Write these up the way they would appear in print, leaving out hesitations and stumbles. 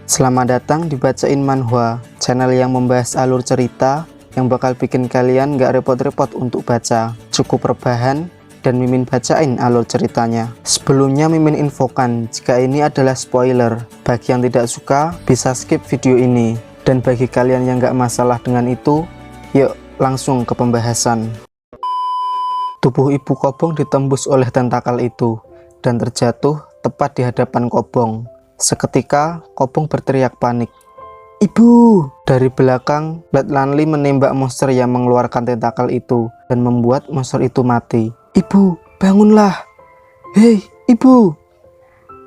Selamat datang di Bacain Manhwa, channel yang membahas alur cerita yang bakal bikin kalian gak repot-repot untuk baca. Cukup rebahan dan Mimin bacain alur ceritanya. Sebelumnya Mimin infokan jika ini adalah spoiler. Bagi yang tidak suka bisa skip video ini. Dan bagi kalian yang gak masalah dengan itu, yuk langsung ke pembahasan. Tubuh Ibu Kobong ditembus oleh tentakel itu dan terjatuh tepat di hadapan Kobong. Seketika, Kobong berteriak panik. "Ibu!" Dari belakang, Letnan Lee menembak monster yang mengeluarkan tentakel itu dan membuat monster itu mati. "Ibu, bangunlah! Hei, Ibu!"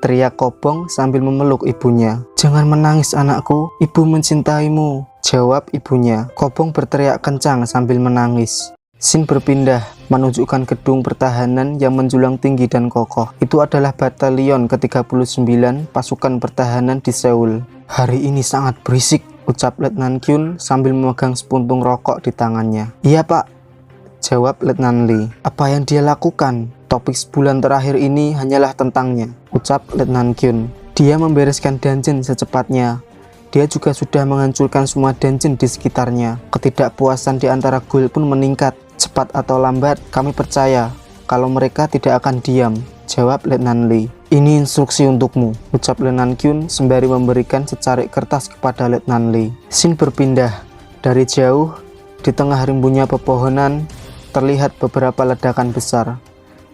teriak Kobong sambil memeluk ibunya. "Jangan menangis anakku, ibu mencintaimu," jawab ibunya. Kobong berteriak kencang sambil menangis. Scene berpindah, menunjukkan gedung pertahanan yang menjulang tinggi dan kokoh. Itu adalah batalion ke-39 pasukan pertahanan di Seoul. "Hari ini sangat berisik," ucap Letnan Kyun sambil memegang sepuntung rokok di tangannya. "Iya Pak," jawab Letnan Lee. "Apa yang dia lakukan? Topik sebulan terakhir ini hanyalah tentangnya," ucap Letnan Kyun. "Dia membereskan dungeon secepatnya. Dia juga sudah menghancurkan semua dungeon di sekitarnya. Ketidakpuasan di antara ghoul pun meningkat. Cepat atau lambat, kami percaya kalau mereka tidak akan diam," jawab Letnan Lee. "Ini instruksi untukmu," ucap Letnan Kyun sembari memberikan secarik kertas kepada Letnan Lee. Scene berpindah. Dari jauh, di tengah rimbunnya pepohonan, terlihat beberapa ledakan besar.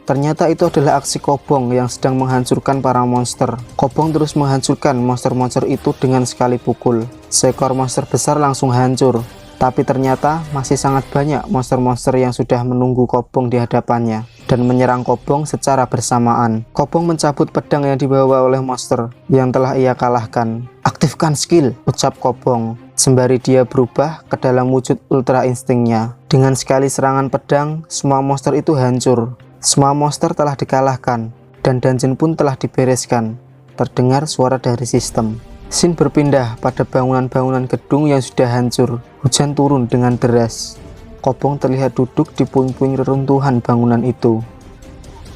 Ternyata itu adalah aksi Kobong yang sedang menghancurkan para monster. Kobong terus menghancurkan monster-monster itu dengan sekali pukul. Seekor monster besar langsung hancur. Tapi ternyata masih sangat banyak monster-monster yang sudah menunggu Kobong di hadapannya dan menyerang Kobong secara bersamaan. Kobong mencabut pedang yang dibawa oleh monster yang telah ia kalahkan. "Aktifkan skill," ucap Kobong, sembari dia berubah ke dalam wujud ultra instingnya. Dengan sekali serangan pedang, semua monster itu hancur. Semua monster telah dikalahkan dan dungeon pun telah dibereskan. Terdengar suara dari sistem. Scene berpindah pada bangunan-bangunan gedung yang sudah hancur. Hujan turun dengan deras. Kobong terlihat duduk di puing-puing reruntuhan bangunan itu.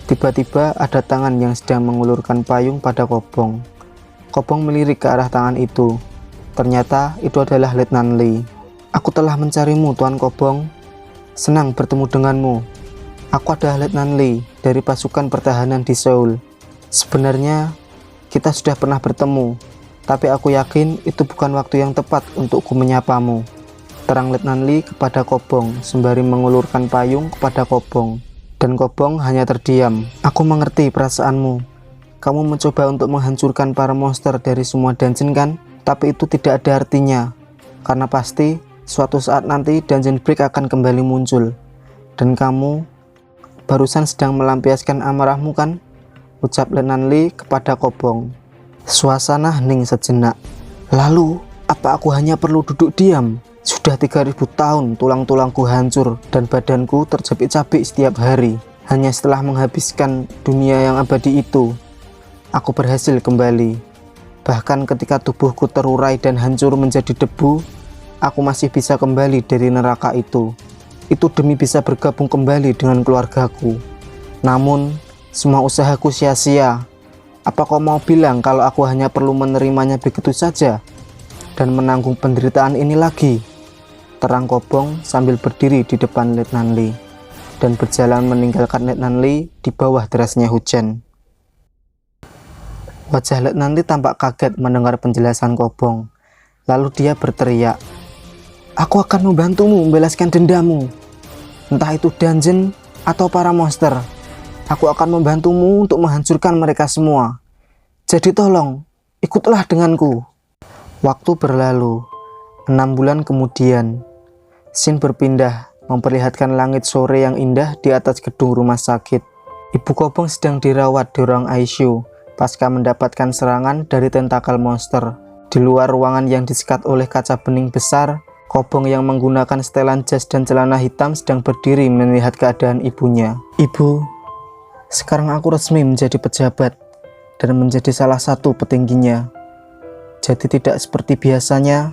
Tiba-tiba ada tangan yang sedang mengulurkan payung pada Kobong. Kobong melirik ke arah tangan itu. Ternyata itu adalah Letnan Lee. "Aku telah mencarimu, Tuan Kobong. Senang bertemu denganmu. Aku adalah Letnan Lee dari pasukan pertahanan di Seoul. Sebenarnya kita sudah pernah bertemu, tapi aku yakin itu bukan waktu yang tepat untukku menyapamu," terang Letnan Lee kepada Kobong sembari mengulurkan payung kepada Kobong. Dan Kobong hanya terdiam. "Aku mengerti perasaanmu. Kamu mencoba untuk menghancurkan para monster dari semua dungeon kan? Tapi itu tidak ada artinya. Karena pasti suatu saat nanti dungeon break akan kembali muncul. Dan kamu barusan sedang melampiaskan amarahmu kan?" ucap Letnan Lee kepada Kobong. Suasana hening sejenak. "Lalu, apa aku hanya perlu duduk diam? Sudah 3000 tahun tulang-tulangku hancur dan badanku tercapik-capik setiap hari. Hanya setelah menghabiskan dunia yang abadi itu, aku berhasil kembali. Bahkan ketika tubuhku terurai dan hancur menjadi debu, aku masih bisa kembali dari neraka itu. Itu demi bisa bergabung kembali dengan keluargaku. Namun, semua usahaku sia-sia. Apa kau mau bilang kalau aku hanya perlu menerimanya begitu saja dan menanggung penderitaan ini lagi?" terang Kobong sambil berdiri di depan Letnan Lee dan berjalan meninggalkan Letnan Lee di bawah derasnya hujan. Wajah Letnan Lee tampak kaget mendengar penjelasan Kobong. Lalu dia berteriak, "Aku akan membantumu membalaskan dendamu. Entah itu dungeon atau para monster. Aku akan membantumu untuk menghancurkan mereka semua. Jadi tolong, ikutlah denganku." Waktu berlalu. 6 bulan kemudian. Scene berpindah, memperlihatkan langit sore yang indah di atas gedung rumah sakit. Ibu Kobong sedang dirawat di ruang ICU pasca mendapatkan serangan dari tentakel monster. Di luar ruangan yang disekat oleh kaca bening besar, Kobong yang menggunakan setelan jas dan celana hitam sedang berdiri melihat keadaan ibunya. "Ibu, sekarang aku resmi menjadi pejabat dan menjadi salah satu petingginya. Jadi tidak seperti biasanya,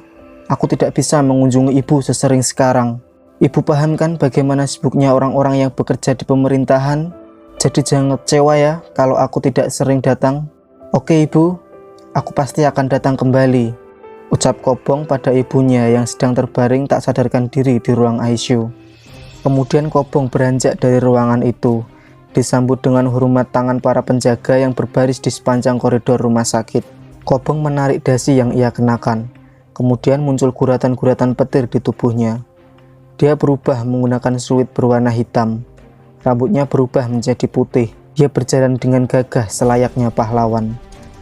aku tidak bisa mengunjungi ibu sesering sekarang. Ibu paham kan bagaimana sibuknya orang-orang yang bekerja di pemerintahan? Jadi jangan kecewa ya kalau aku tidak sering datang." "Oke ibu," Aku pasti akan datang kembali, ucap Kobong pada ibunya yang sedang terbaring tak sadarkan diri di ruang ICU. Kemudian Kobong beranjak dari ruangan itu, disambut dengan hormat tangan para penjaga yang berbaris di sepanjang koridor rumah sakit. Kobong menarik dasi yang ia kenakan. Kemudian muncul guratan-guratan petir di tubuhnya. Dia berubah menggunakan suit berwarna hitam. Rambutnya berubah menjadi putih. Dia berjalan dengan gagah selayaknya pahlawan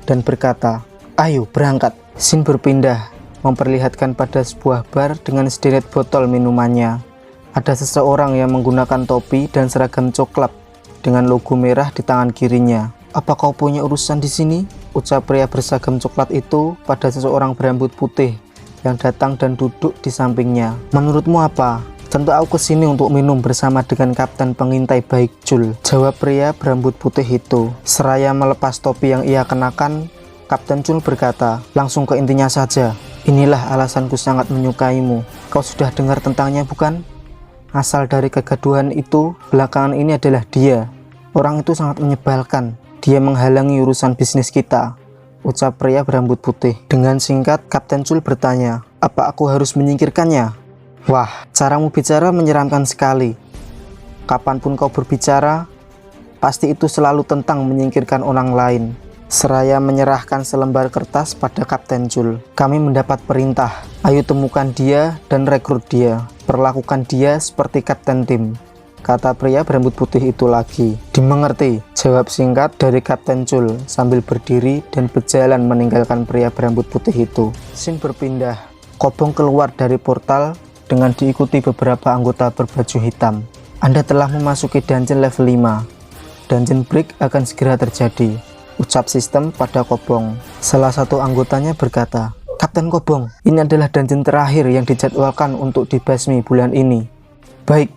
dan berkata, "Ayo berangkat." Scene berpindah, memperlihatkan pada sebuah bar dengan sederet botol minumannya. Ada seseorang yang menggunakan topi dan seragam coklat dengan logo merah di tangan kirinya. "Apa kau punya urusan di sini?" ucap pria berseragam coklat itu pada seseorang berambut putih yang datang dan duduk di sampingnya. "Menurutmu apa?" "Tentu aku kesini untuk minum bersama dengan kapten pengintai baik Jul," jawab pria berambut putih itu. Seraya melepas topi yang ia kenakan, Kapten Jul berkata, "Langsung ke intinya saja. Inilah alasanku sangat menyukaimu. Kau sudah dengar tentangnya bukan? Asal dari kegaduhan itu, belakangan ini adalah dia. Orang itu sangat menyebalkan. Dia menghalangi urusan bisnis kita," ucap pria berambut putih. Dengan singkat, Kapten Jul bertanya, "Apa aku harus menyingkirkannya?" "Wah, caramu bicara menyeramkan sekali. Kapanpun kau berbicara, pasti itu selalu tentang menyingkirkan orang lain." Seraya menyerahkan selembar kertas pada Kapten Jul. "Kami mendapat perintah. Ayo temukan dia dan rekrut dia. Perlakukan dia seperti kapten tim," kata pria berambut putih itu lagi. "Dimengerti," jawab singkat dari Kapten Jul sambil berdiri dan berjalan meninggalkan pria berambut putih itu. Scene berpindah. Kobong keluar dari portal dengan diikuti beberapa anggota berbaju hitam. "Anda telah memasuki dungeon level 5. Dungeon break akan segera terjadi," ucap sistem pada Kobong. Salah satu anggotanya berkata, "Kapten Kobong, ini adalah dungeon terakhir yang dijadwalkan untuk dibasmi bulan ini." "Baik,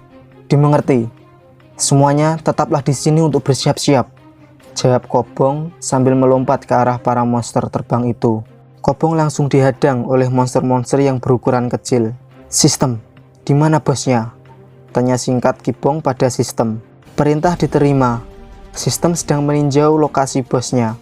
dimengerti. Semuanya tetaplah di sini untuk bersiap-siap," jawab Kobong sambil melompat ke arah para monster terbang itu. Kobong langsung dihadang oleh monster-monster yang berukuran kecil. "Sistem, di mana bosnya?" tanya singkat Kibong pada sistem. "Perintah diterima. Sistem sedang meninjau lokasi bosnya.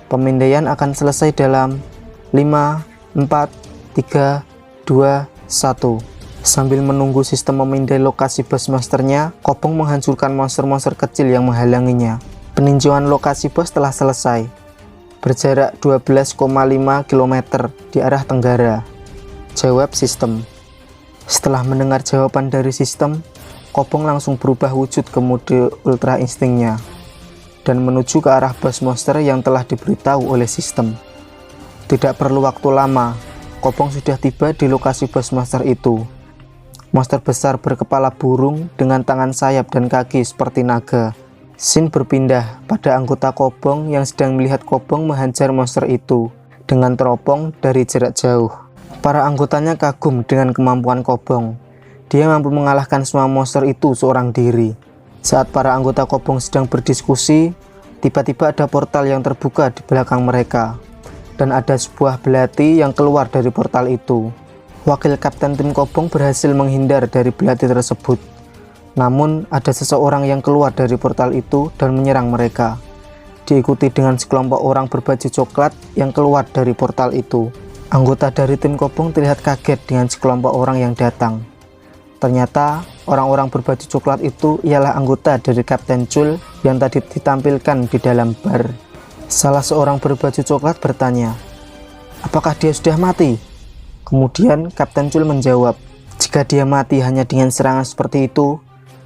Pemindaian akan selesai dalam 5, 4, 3, 2, 1. Sambil menunggu sistem memindai lokasi bos monsternya, Kobong menghancurkan monster-monster kecil yang menghalanginya. Peninjauan lokasi bos telah selesai. Berjarak 12,5 km di arah tenggara, jawab sistem. Setelah mendengar jawaban dari sistem, Kobong langsung berubah wujud ke mode ultra instingnya dan menuju ke arah bos monster yang telah diberitahu oleh sistem. Tidak perlu waktu lama, Kobong sudah tiba di lokasi bos monster itu. Monster besar berkepala burung dengan tangan sayap dan kaki seperti naga. Scene berpindah pada anggota Kobong yang sedang melihat Kobong menghajar monster itu dengan teropong dari jarak jauh. Para anggotanya kagum dengan kemampuan Kobong. Dia mampu mengalahkan semua monster itu seorang diri. Saat para anggota Kobong sedang berdiskusi, tiba-tiba ada portal yang terbuka di belakang mereka. Dan ada sebuah belati yang keluar dari portal itu. Wakil kapten tim Kobong berhasil menghindar dari belati tersebut. Namun ada seseorang yang keluar dari portal itu dan menyerang mereka. Diikuti dengan sekelompok orang berbaju coklat yang keluar dari portal itu. Anggota dari tim Kobong terlihat kaget dengan sekelompok orang yang datang. Ternyata orang-orang berbaju coklat itu ialah anggota dari Kapten Jul yang tadi ditampilkan di dalam bar. Salah seorang berbaju coklat bertanya, "Apakah dia sudah mati?" Kemudian Kapten Jul menjawab, "Jika dia mati hanya dengan serangan seperti itu,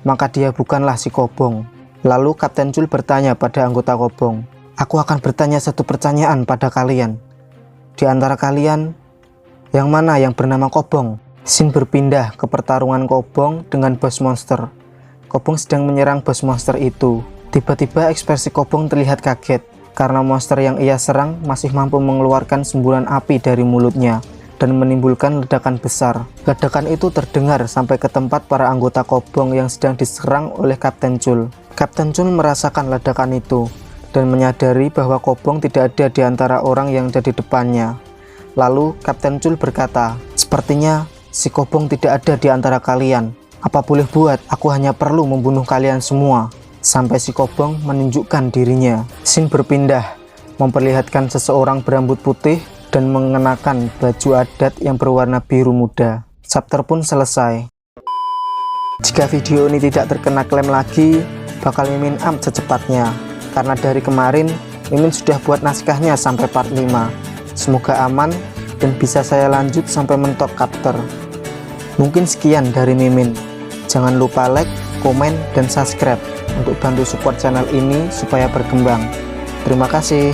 maka dia bukanlah si Kobong." Lalu Kapten Jul bertanya pada anggota Kobong, "Aku akan bertanya satu pertanyaan pada kalian. Di antara kalian, yang mana yang bernama Kobong?" Scene berpindah ke pertarungan Kobong dengan bos monster. Kobong sedang menyerang bos monster itu. Tiba-tiba ekspresi Kobong terlihat kaget karena monster yang ia serang masih mampu mengeluarkan semburan api dari mulutnya dan menimbulkan ledakan besar. Ledakan itu terdengar sampai ke tempat para anggota Kobong yang sedang diserang oleh Kapten Jul. Kapten Jul merasakan ledakan itu dan menyadari bahwa Kobong tidak ada di antara orang yang ada di depannya. Lalu Kapten Jul berkata, "Sepertinya si Kobong tidak ada di antara kalian. Apa boleh buat, aku hanya perlu membunuh kalian semua." Sampai si Kobong menunjukkan dirinya. Scene berpindah. memperlihatkan seseorang berambut putih dan mengenakan baju adat yang berwarna biru muda. Chapter pun selesai. Jika video ini tidak terkena klaim lagi, bakal Mimin up secepatnya. Karena dari kemarin, Mimin sudah buat naskahnya sampai part 5. Semoga aman dan bisa saya lanjut sampai mentok chapter. Mungkin sekian dari Mimin. Jangan lupa like, komen, dan subscribe untuk bantu support channel ini supaya berkembang. Terima kasih.